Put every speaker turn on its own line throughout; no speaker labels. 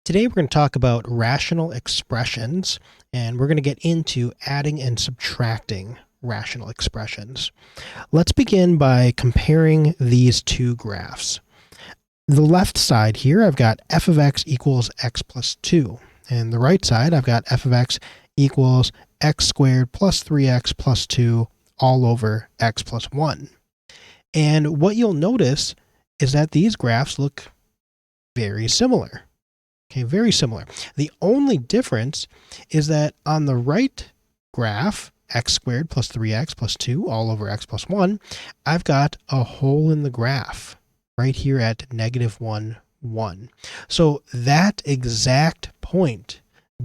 Today we're going to talk about rational expressions, and we're going to get into adding and subtracting rational expressions. Let's begin by comparing these two graphs. The left side here, I've got f of x equals x plus 2. And the right side, I've got f of x equals x squared plus 3x plus 2 all over x plus 1. And what you'll notice is that these graphs look very similar. Okay, very similar. The only difference is that on the right graph, x squared plus 3x plus 2 all over x plus 1, I've got a hole in the graph right here at negative 1, 1. So that exact point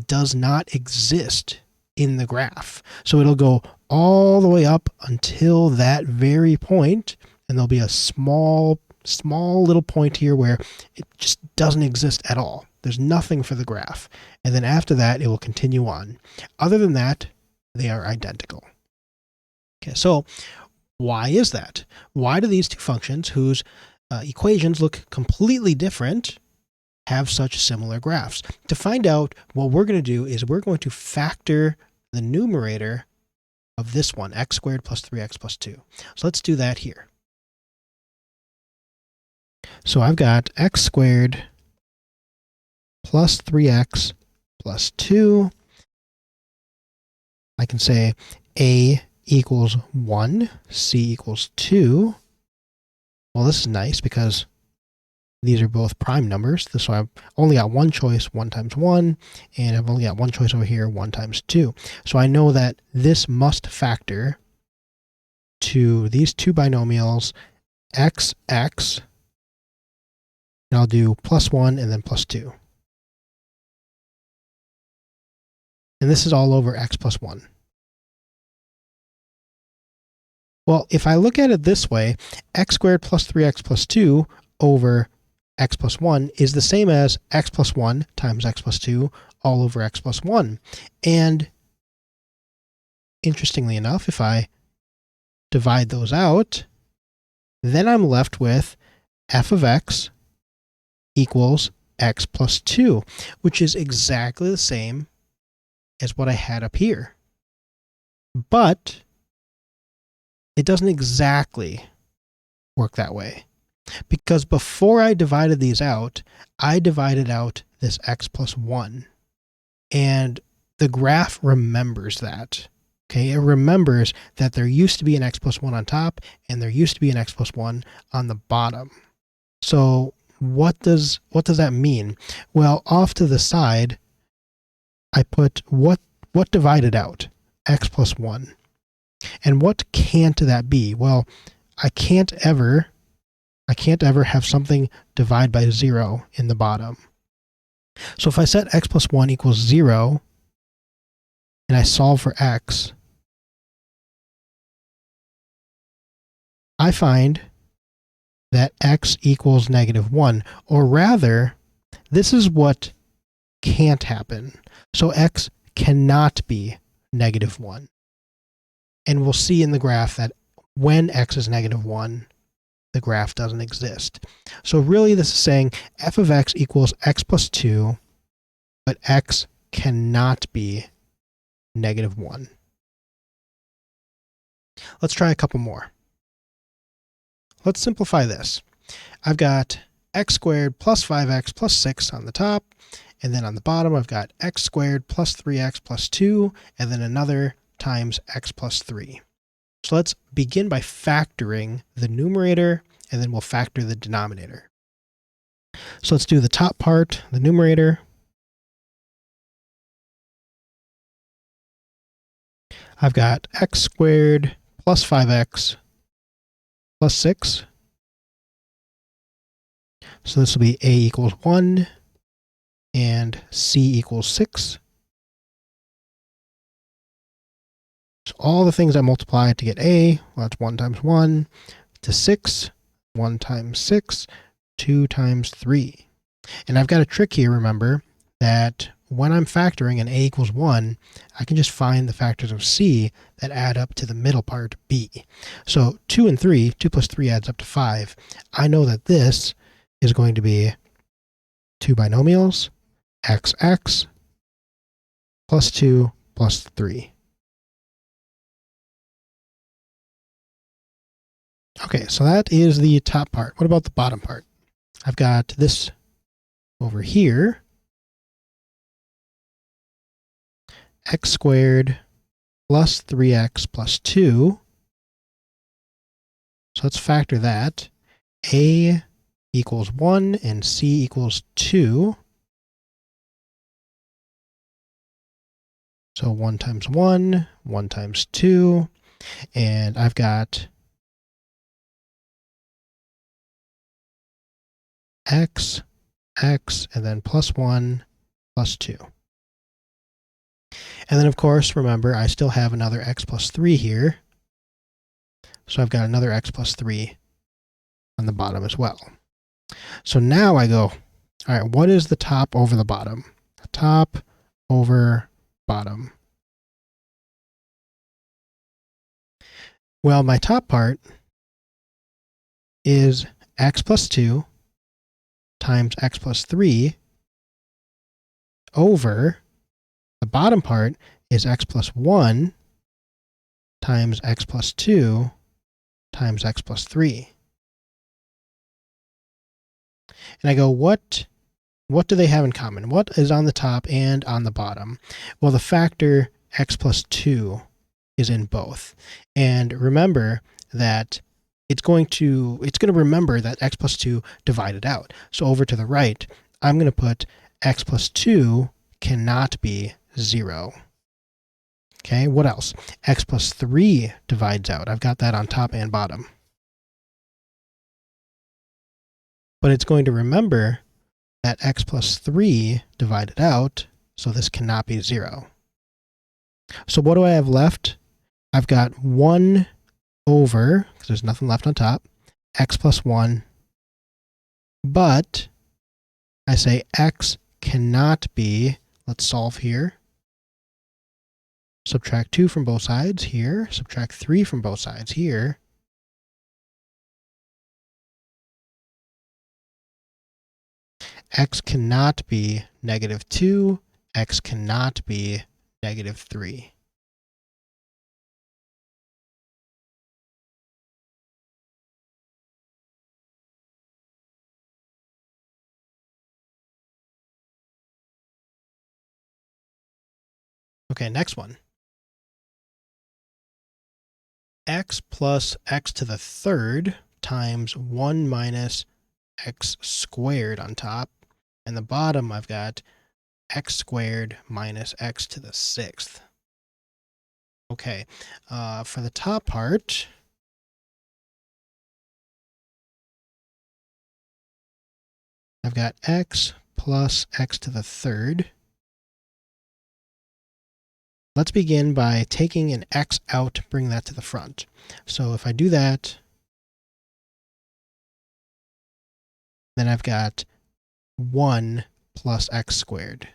does not exist in the graph. So it'll go all the way up until that very point, and there'll be a small little point here where it just doesn't exist at all. There's nothing for the graph. And then after that, it will continue on. Other than that, they are identical. Okay, so why is that? Why do these two functions, whose equations look completely different, have such similar graphs? To find out, what we're going to do is we're going to factor the numerator of this one, x squared plus 3x plus 2. So let's do that here. So I've got x squared plus 3x plus 2. I can say a equals 1, c equals 2. Well, this is nice because these are both prime numbers. So I've only got one choice, 1 times 1, and I've only got one choice over here, 1 times 2. So I know that this must factor to these two binomials, x, and I'll do plus 1 and then plus 2. And this is all over x plus 1. Well, if I look at it this way, x squared plus 3x plus 2 over x plus 1 is the same as x plus 1 times x plus 2 all over x plus 1. And interestingly enough, if I divide those out, then I'm left with f of x equals x plus 2, which is exactly the same as what I had up here. But it doesn't exactly work that way, because before I divided these out, I divided out this x plus 1. And the graph remembers that. Okay, it remembers that there used to be an x plus 1 on top, and there used to be an x plus 1 on the bottom. So what does that mean? Well, off to the side, I put what divided out? X plus 1. And what can't that be? Well, I can't ever have something divide by 0 in the bottom. So if I set x plus 1 equals 0, and I solve for x, I find that x equals negative 1. Or rather, this is what can't happen. So x cannot be negative 1. And we'll see in the graph that when x is negative 1, the graph doesn't exist. So really this is saying f of x equals x plus 2, but x cannot be negative 1. Let's try a couple more. Let's simplify this. I've got x squared plus 5x plus 6 on the top, and then on the bottom I've got x squared plus 3x plus 2, and then another times x plus 3. So let's begin by factoring the numerator, and then we'll factor the denominator. So let's do the top part, the numerator. I've got x squared plus 5x plus 6. So this will be a equals 1 and c equals 6. So all the things I multiply to get a, well, that's 1 times 1, to 6, 1 times 6, 2 times 3. And I've got a trick here, remember, that when I'm factoring an a equals 1, I can just find the factors of c that add up to the middle part, b. So 2 and 3, 2 plus 3 adds up to 5. I know that this is going to be two binomials, xx plus 2 plus 3. Okay, so that is the top part. What about the bottom part? I've got this over here, x squared plus 3x plus 2. So let's factor that. A equals 1 and C equals 2. So 1 times 1, 1 times 2, and I've got x, x, and then plus 1, plus 2. And then, of course, remember, I still have another x plus 3 here. So I've got another x plus 3 on the bottom as well. So now I go, all right, what is the top over the bottom? The top over bottom. Well, my top part is x plus 2 times x plus 3 over the bottom part is x plus 1 times x plus 2 times x plus 3. And I go, what do they have in common? What is on the top and on the bottom? Well, the factor x plus 2 is in both. And remember that it's going to remember that x plus 2 divided out. So over to the right, I'm going to put x plus 2 cannot be 0. Okay, what else? X plus 3 divides out. I've got that on top and bottom. But it's going to remember that x plus 3 divided out, so this cannot be 0. So what do I have left? I've got 1 over, because there's nothing left on top, x plus 1, but I say x cannot be, let's solve here. Subtract 2 from both sides here, subtract 3 from both sides here. X cannot be negative 2, x cannot be negative 3. Okay, next one. X plus x to the third times 1 minus x squared on top. And the bottom, I've got x squared minus x to the sixth. Okay, for the top part, I've got x plus x to the third. Let's begin by taking an x out, bring that to the front. So if I do that, then I've got 1 plus x squared.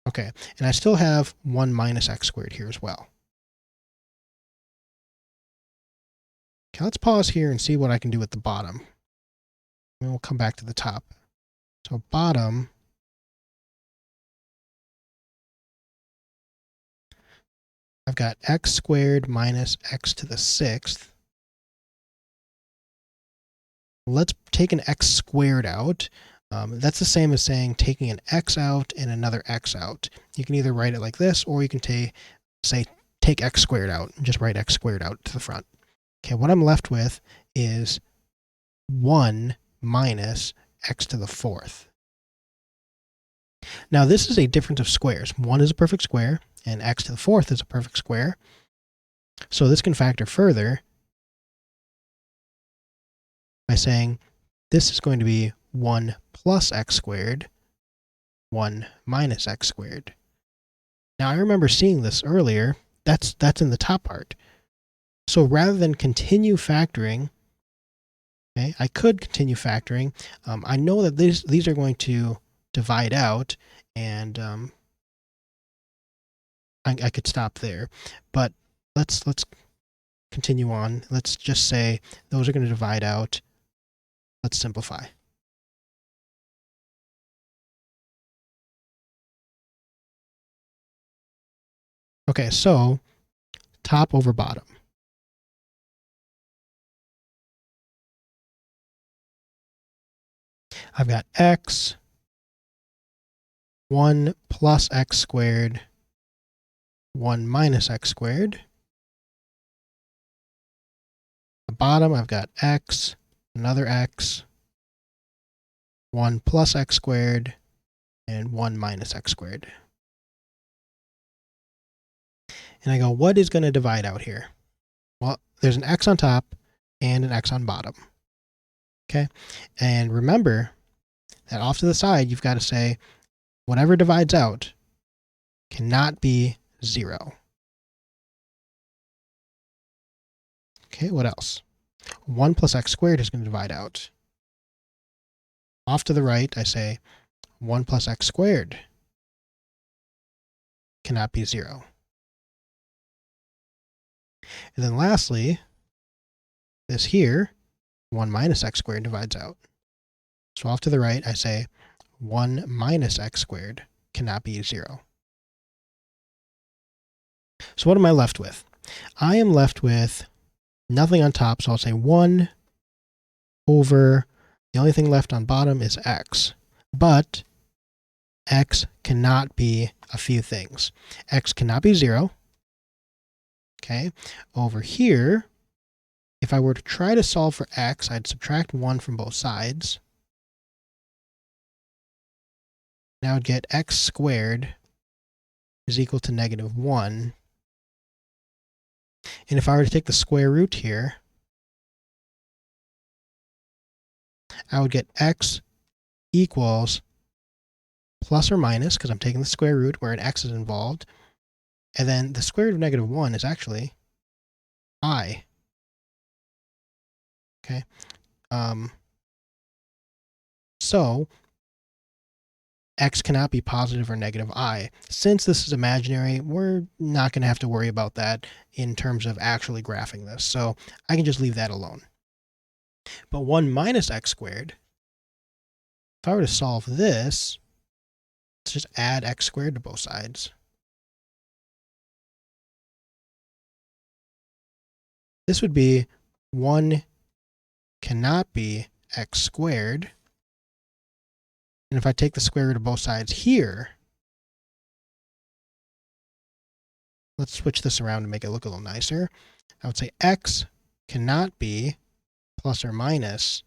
Okay, and I still have 1 minus x squared here as well. Okay, let's pause here and see what I can do at the bottom. And we'll come back to the top. So bottom, I've got x squared minus x to the sixth. Let's take an x squared out. That's the same as saying taking an x out and another x out. You can either write it like this, or you can say take x squared out and just write x squared out to the front. Okay, what I'm left with is 1 minus x to the fourth. Now this is a difference of squares. 1 is a perfect square, and x to the fourth is a perfect square. So this can factor further by saying this is going to be 1 plus x squared, 1 minus x squared. Now I remember seeing this earlier. That's in the top part. So rather than continue factoring, okay, I could continue factoring. I know that these are going to divide out, and I could stop there. But let's continue on. Let's just say those are going to divide out. Let's simplify. Okay, so top over bottom. I've got x, 1 plus x squared, 1 minus x squared. The bottom, I've got x, another x, 1 plus x squared, and 1 minus x squared. And I go, what is going to divide out here? Well, there's an x on top and an x on bottom. Okay, and remember that off to the side, you've got to say whatever divides out cannot be 0. Okay, what else? 1 plus x squared is going to divide out. Off to the right, I say 1 plus x squared cannot be 0. And then lastly, this here, 1 minus x squared divides out. So off to the right, I say 1 minus x squared cannot be 0. So what am I left with? I am left with nothing on top, so I'll say 1 over, the only thing left on bottom is x. But x cannot be a few things. X cannot be 0. Okay, over here, if I were to try to solve for x, I'd subtract 1 from both sides. Now I'd get x squared is equal to negative 1. And if I were to take the square root here, I would get x equals plus or minus, because I'm taking the square root where an x is involved. And then the square root of negative 1 is actually I. Okay. So x cannot be positive or negative I. Since this is imaginary, we're not going to have to worry about that in terms of actually graphing this. So I can just leave that alone. But 1 minus x squared, if I were to solve this, let's just add x squared to both sides. This would be 1 cannot be x squared. And if I take the square root of both sides here, let's switch this around to make it look a little nicer. I would say x cannot be plus or minus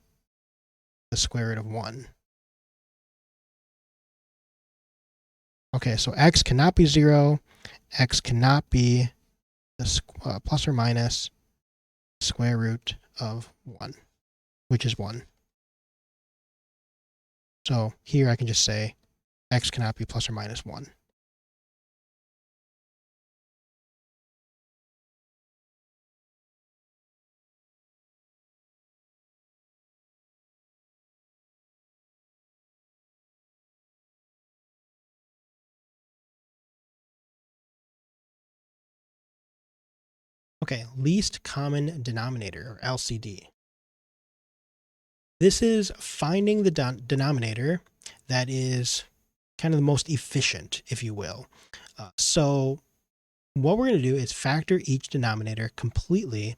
the square root of 1. Okay, so x cannot be 0. X cannot be the plus or minus square root of 1, which is 1. So here I can just say x cannot be plus or minus 1. Okay, least common denominator, or LCD. This is finding the denominator that is kind of the most efficient, if you will. So what we're going to do is factor each denominator completely,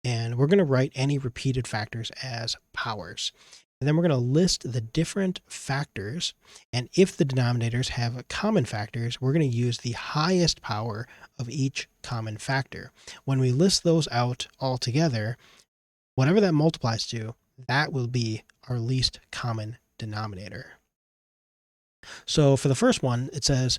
and we're going to write any repeated factors as powers. And then we're going to list the different factors, and if the denominators have common factors, we're going to use the highest power of each common factor. When we list those out all together, whatever that multiplies to, that will be our least common denominator. So for the first one, it says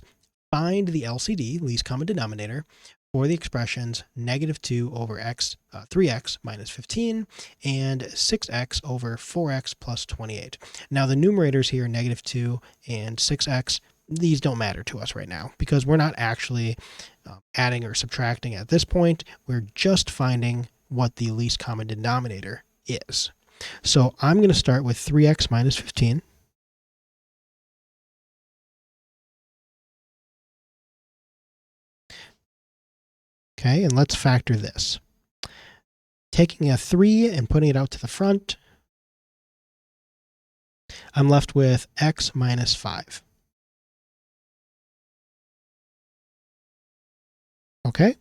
find the LCD, least common denominator, for the expressions negative 2 over 3x minus 15 and 6x over 4x plus 28. Now the numerators here, negative 2 and 6x, these don't matter to us right now because we're not actually adding or subtracting at this point. We're just finding what the least common denominator is. So I'm going to start with 3x minus 15. Okay, and let's factor this. Taking a 3 and putting it out to the front, I'm left with x minus 5. Okay.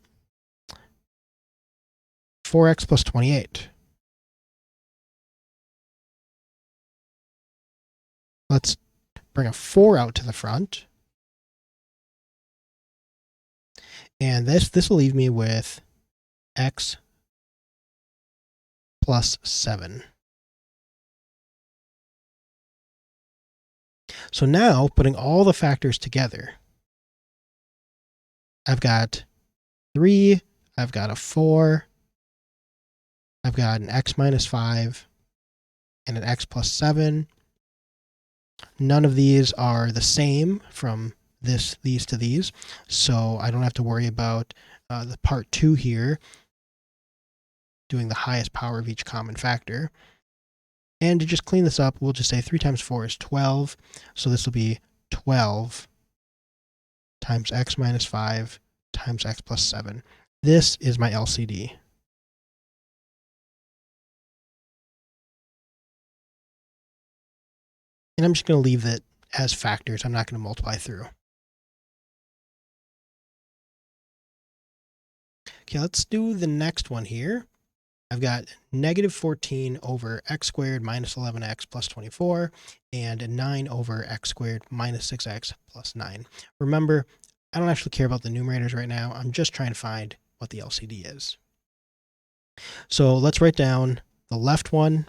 4x plus 28. Let's bring a 4 out to the front. And this will leave me with x plus 7. So now, putting all the factors together, I've got 3, I've got a 4, I've got an x minus 5, and an x plus 7. None of these are the same from these to these, so I don't have to worry about the part 2 here, doing the highest power of each common factor. And to just clean this up, we'll just say 3 times 4 is 12, so this will be 12 times x minus 5 times x plus 7. This is my LCD. And I'm just going to leave it as factors. I'm not going to multiply through. Okay, let's do the next one here. I've got negative 14 over x squared minus 11x plus 24 and 9 over x squared minus 6x plus 9. Remember, I don't actually care about the numerators right now. I'm just trying to find what the LCD is. So let's write down the left one.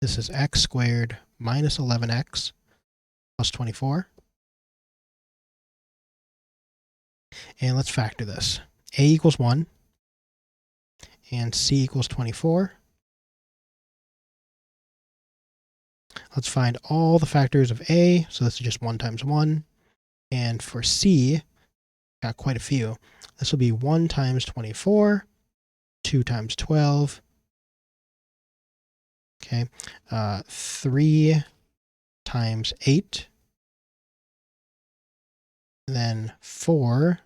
This is x squared minus 11x plus 24. And let's factor this. A equals 1 and c equals 24. Let's find all the factors of a. So this is just 1 times 1. And for c, got quite a few. This will be 1 times 24, 2 times 12. Okay, 3 times 8. Then 4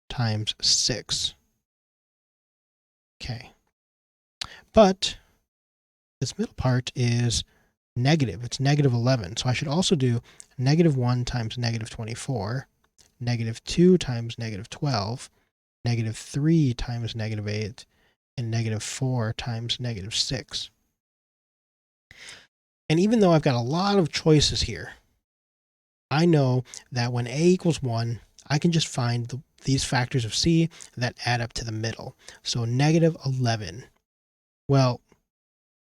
times 6. Okay. But this middle part is negative. It's negative 11. So I should also do negative 1 times negative 24, negative 2 times negative 12, negative 3 times negative 8, and negative 4 times negative 6. And even though I've got a lot of choices here, I know that when a equals 1, I can just find these factors of c that add up to the middle. So negative 11. Well,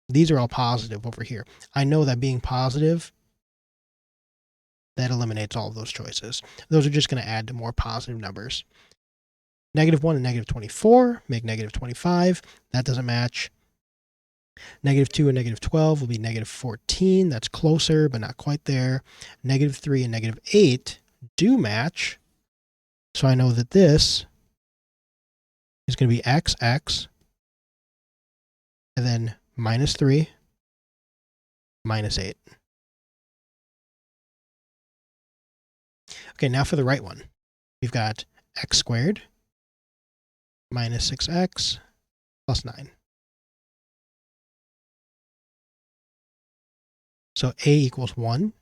these are all positive over here. I know that being positive, that eliminates all of those choices. Those are just going to add to more positive numbers. Negative 1 and negative 24 make negative 25. That doesn't match. Negative 2 and negative 12 will be negative 14. That's closer, but not quite there. Negative 3 and negative 8 do match. So I know that this is going to be x, and then minus 3, minus 8. Okay, now for the right one. We've got x squared minus 6x plus 9. So a equals 1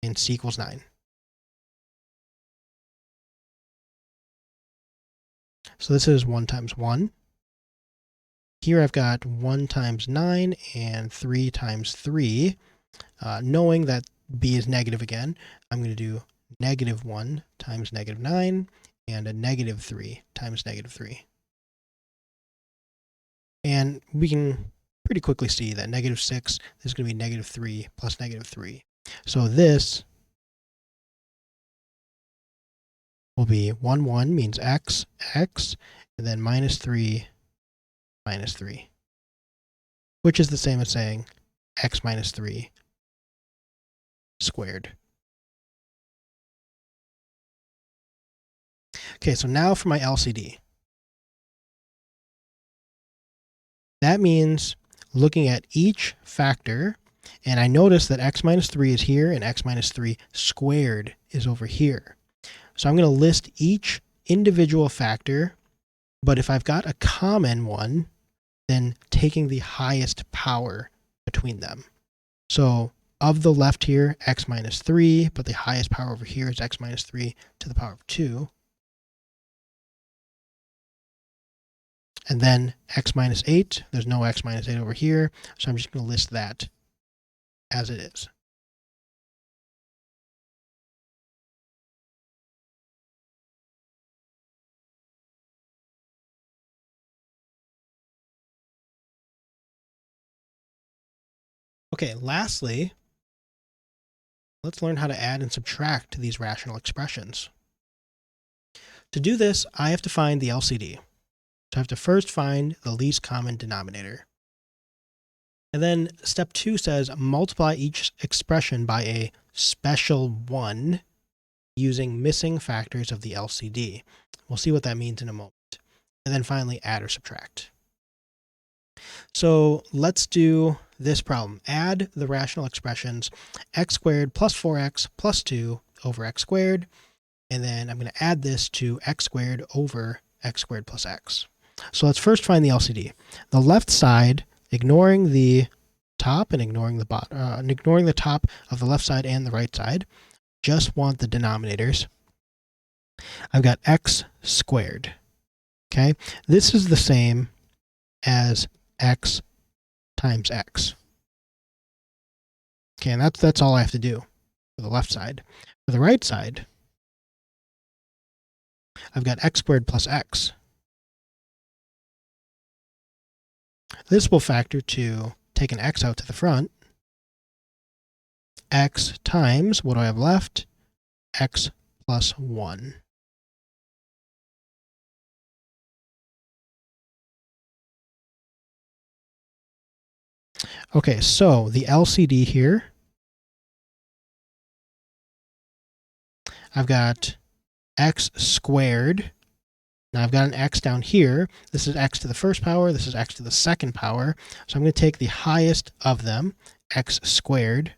and c equals 9. So this is 1 times 1. Here I've got 1 times 9 and 3 times 3. Knowing that b is negative again, I'm going to do negative 1 times negative 9 and a negative 3 times negative 3. And we can pretty quickly see that negative 6 is going to be negative 3 plus negative 3. So this will be 1, 1 means x, and then minus 3, minus 3, which is the same as saying x minus 3 squared. Okay, so now for my LCD. That means looking at each factor, and I notice that x minus 3 is here and x minus 3 squared is over here. So I'm going to list each individual factor, but if I've got a common one, then taking the highest power between them. So of the left here, x minus 3, but the highest power over here is x minus 3 to the power of 2. And then x minus 8, there's no x minus 8 over here, so I'm just going to list that as it is. Okay, lastly, let's learn how to add and subtract these rational expressions. To do this, I have to find the LCD. So I have to first find the least common denominator. And then step 2 says multiply each expression by a special 1 using missing factors of the LCD. We'll see what that means in a moment. And then finally add or subtract. So let's do this problem. Add the rational expressions x squared plus 4x plus 2 over x squared. And then I'm going to add this to x squared over x squared plus x. So let's first find the LCD. The left side, ignoring the top and ignoring the bottom, ignoring the top of the left side and the right side, just want the denominators. I've got x squared. Okay, this is the same as x times x. Okay, and that's all I have to do for the left side. For the right side, I've got x squared plus x. This will factor to take an x out to the front. X times, what do I have left? X plus 1. Okay, so the LCD here, I've got x squared. Now I've got an x down here. This is x to the first power. This is x to the second power. So I'm going to take the highest of them, x squared.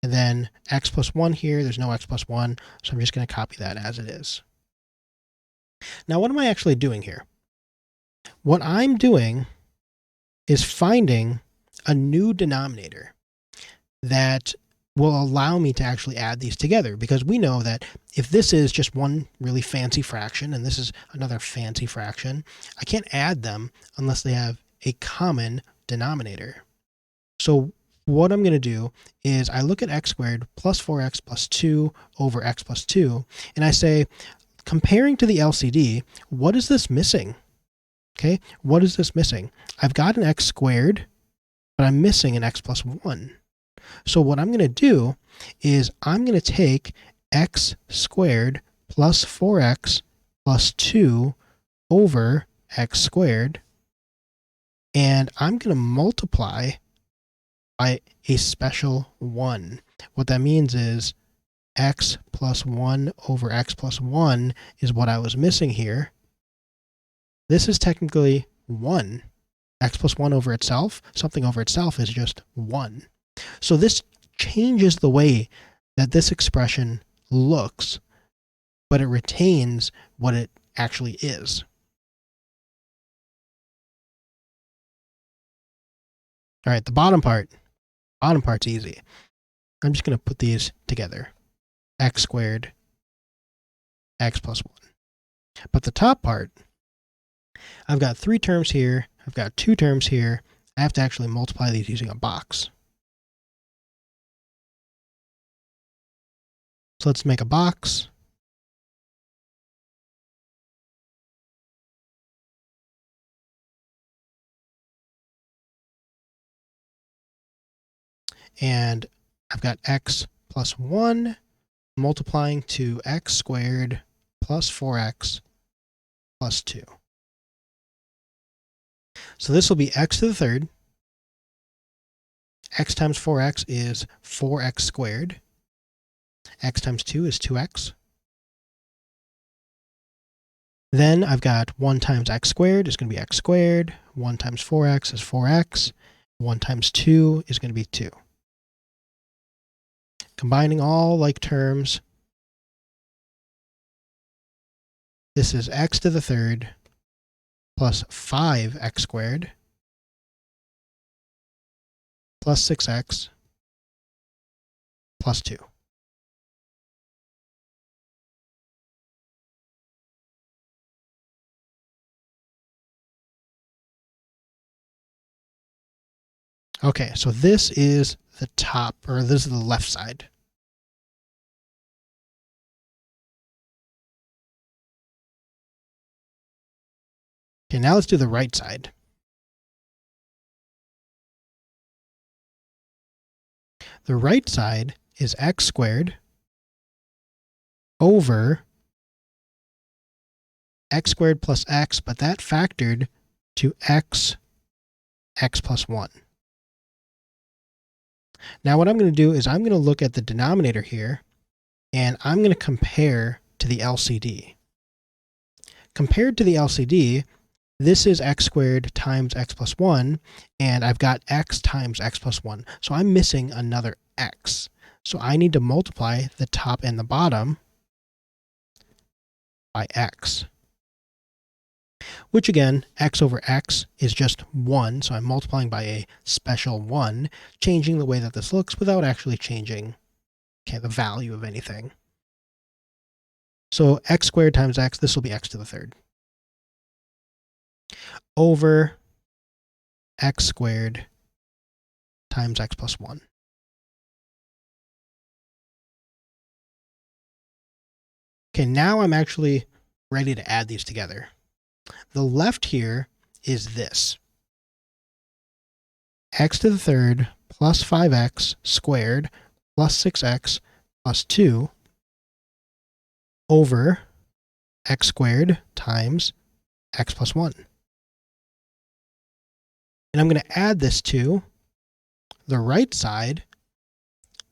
And then x plus 1 here. There's no x plus 1. So I'm just going to copy that as it is. Now what am I actually doing here? What I'm doing is finding a new denominator that will allow me to actually add these together, because we know that if this is just one really fancy fraction and this is another fancy fraction, I can't add them unless they have a common denominator. So what I'm going to do is I look at x squared plus 4x plus 2 over x plus 2, and I say, comparing to the LCD, what is this missing? Okay, what is this missing? I've got an x squared, but I'm missing an x plus 1. So what I'm going to do is I'm going to take x squared plus 4x plus 2 over x squared, and I'm going to multiply by a special 1. What that means is x plus 1 over x plus 1 is what I was missing here. This is technically 1. X plus 1 over itself, something over itself is just 1. So this changes the way that this expression looks, but it retains what it actually is. All right, the bottom part's easy. I'm just going to put these together. X squared, x plus 1. But the top part, I've got 3 terms here, I've got 2 terms here. I have to actually multiply these using a box. So let's make a box. And I've got x plus 1 multiplying to x squared plus 4x plus 2. So this will be x to the third. X times 4x is 4x squared. X times 2 is 2x. Then I've got 1 times x squared is going to be x squared. 1 times 4x is 4x. 1 times 2 is going to be 2. Combining all like terms, this is x to the third plus 5x squared plus 6x plus 2. Okay, so this is the top, or this is the left side. Okay, now let's do the right side. The right side is x squared over x squared plus x, but that factored to x plus 1. Now what I'm going to do is I'm going to look at the denominator here, and I'm going to compare to the LCD. Compared to the LCD, this is x squared times x plus 1, and I've got x times x plus 1. So I'm missing another x. So I need to multiply the top and the bottom by x. Which again, x over x is just 1, so I'm multiplying by a special 1, changing the way that this looks without actually changing the value of anything. So x squared times x, this will be x to the third, over x squared times x plus 1. Okay, now I'm actually ready to add these together. The left here is this. X to the third plus 5x squared plus 6x plus 2 over x squared times x plus 1. And I'm going to add this to the right side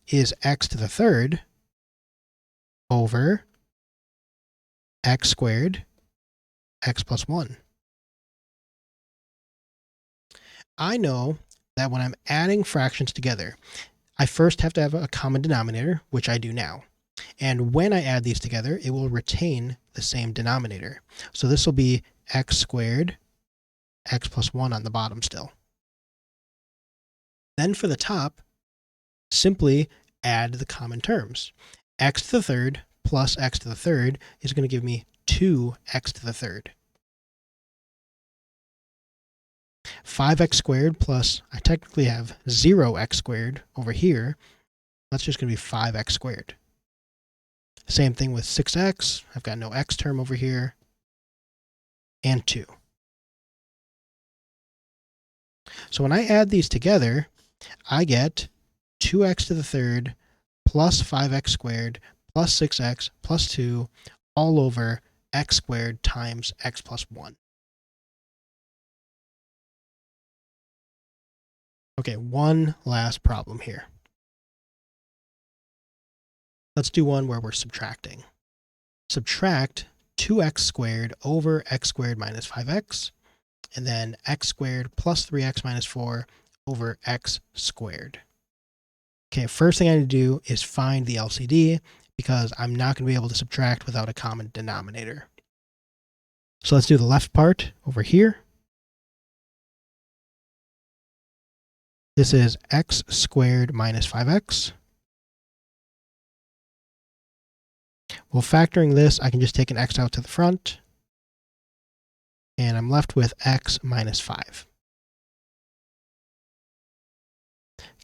is x to the third over x squared x plus 1. I know that when I'm adding fractions together, I first have to have a common denominator, which I do now. And when I add these together, it will retain the same denominator. So this will be x squared x plus 1 on the bottom still. Then for the top, simply add the common terms. X to the third plus x to the third is going to give me 2x to the third. 5x squared plus, I technically have 0x squared over here. That's just going to be 5x squared. Same thing with 6x. I've got no x term over here. And 2. So when I add these together, I get 2x to the third plus 5x squared plus 6x plus 2 all over x squared times x plus 1. Okay, one last problem here. Let's do one where we're subtracting. Subtract 2x squared over x squared minus 5x, and then x squared plus 3x minus 4 over x squared. Okay, first thing I need to do is find the LCD because I'm not going to be able to subtract without a common denominator. So let's do the left part over here. This is x squared minus 5x. Well, factoring this, I can just take an x out to the front, and I'm left with x minus 5.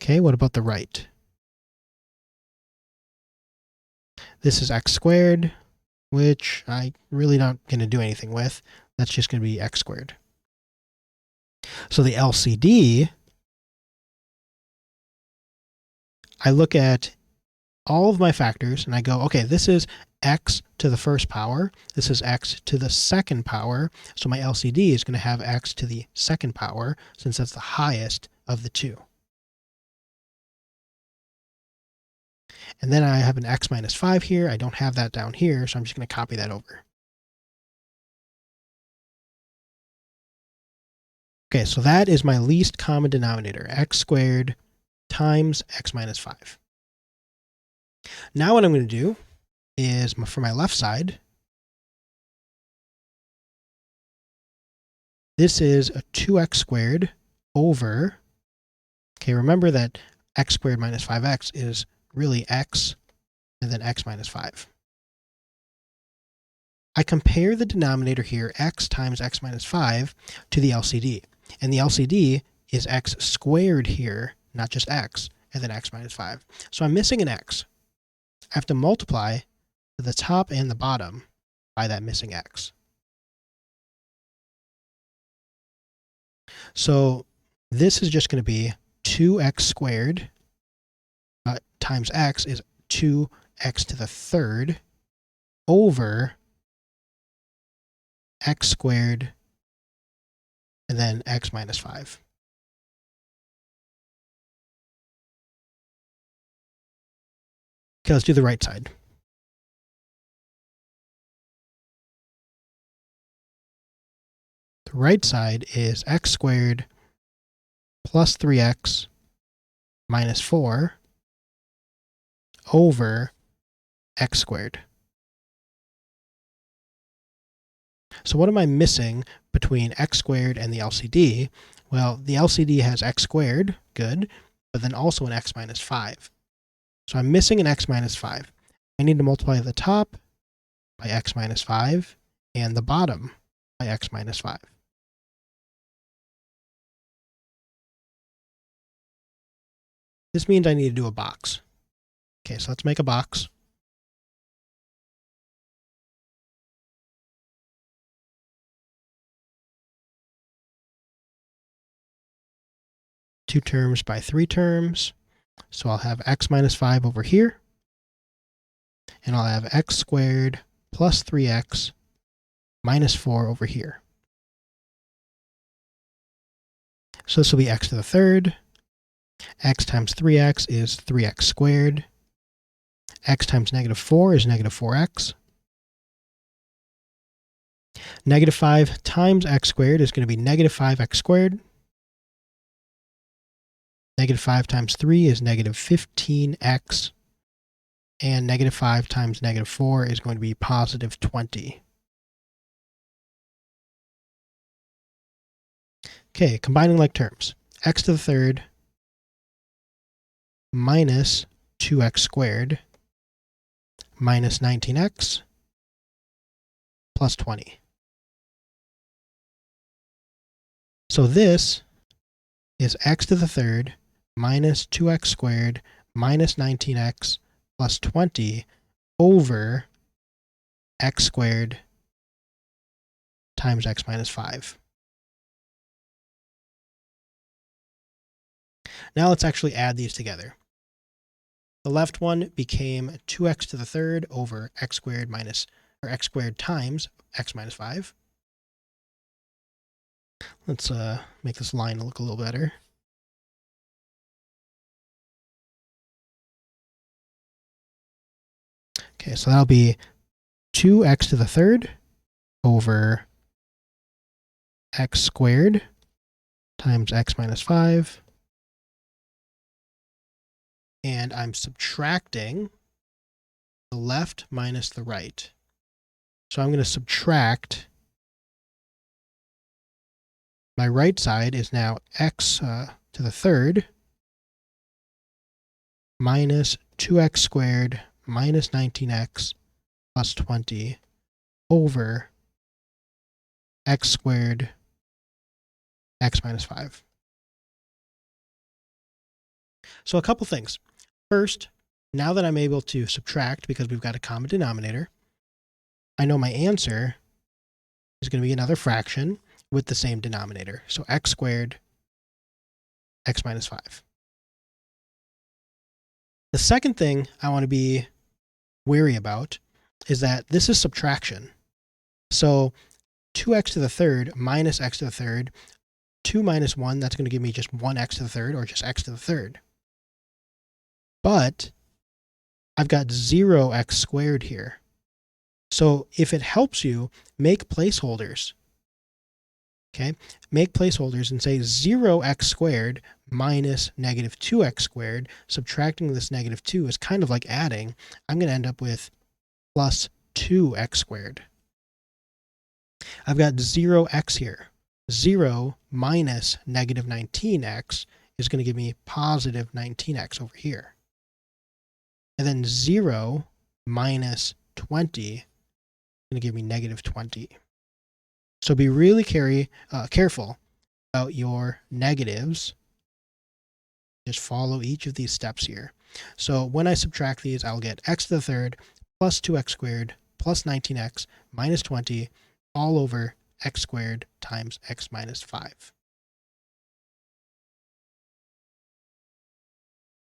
Okay, what about the right? This is x squared, which I really not going to do anything with. That's just going to be x squared. So the LCD, I look at all of my factors and I go, okay, this is x to the first power. This is x to the second power. So my LCD is going to have x to the second power since that's the highest of the two. And then I have an x minus 5 here. I don't have that down here, so I'm just going to copy that over. Okay, so that is my least common denominator, x squared times x minus 5. Now what I'm going to do is, for my left side, this is a 2x squared over, okay, remember that x squared minus 5x is really x and then x minus 5. I compare the denominator here, x times x minus 5, to the LCD. And the LCD is x squared here, not just x, and then x minus 5. So I'm missing an x. I have to multiply the top and the bottom by that missing x. So this is just going to be 2x squared times x is 2x to the third over x squared and then x minus 5. Okay, let's do the right side. The right side is x squared plus 3x minus 4 over x squared. So what am I missing between x squared and the LCD? Well, the LCD has x squared, good, but then also an x minus 5. So I'm missing an x minus 5. I need to multiply the top by x minus 5 and the bottom by x minus 5. This means I need to do a box. Okay, so let's make a box. Two terms by three terms. So I'll have x minus 5 over here. And I'll have x squared plus 3x minus 4 over here. So this will be x to the third. X times 3x is 3x squared. X times negative 4 is negative 4x. Negative 5 times x squared is going to be negative 5x squared. Negative 5 times 3 is negative 15x. And negative 5 times negative 4 is going to be positive 20. Okay, combining like terms. X to the third minus 2x squared minus 19x plus 20. So this is x to the third minus 2x squared minus 19x plus 20 over x squared times x minus 5. Now let's actually add these together. The left one became 2x to the third over x squared minus, or x squared times x minus 5. Let's make this line look a little better. Okay, so that'll be 2x to the third over x squared times x minus 5. And I'm subtracting the left minus the right. So I'm going to subtract. My right side is now x to the third minus 2x squared minus 19x plus 20 over x squared x minus 5. So a couple things. First, now that I'm able to subtract because we've got a common denominator, I know my answer is going to be another fraction with the same denominator. So x squared x minus 5. The second thing I want to be wary about is that this is subtraction. So 2x to the third minus x to the third, 2 minus 1, that's going to give me just 1x to the third, or just x to the third. But I've got 0x squared here. So if it helps you, make placeholders. Okay, make placeholders and say 0x squared minus negative 2x squared. Subtracting this negative 2 is kind of like adding. I'm going to end up with plus 2x squared. I've got 0x here. 0 minus negative 19x is going to give me positive 19x over here. And then 0 minus 20 is going to give me negative 20. So be really careful About your negatives, just follow each of these steps here. So when I subtract these, I'll get x to the third plus 2x squared plus 19x minus 20 all over x squared times x minus 5.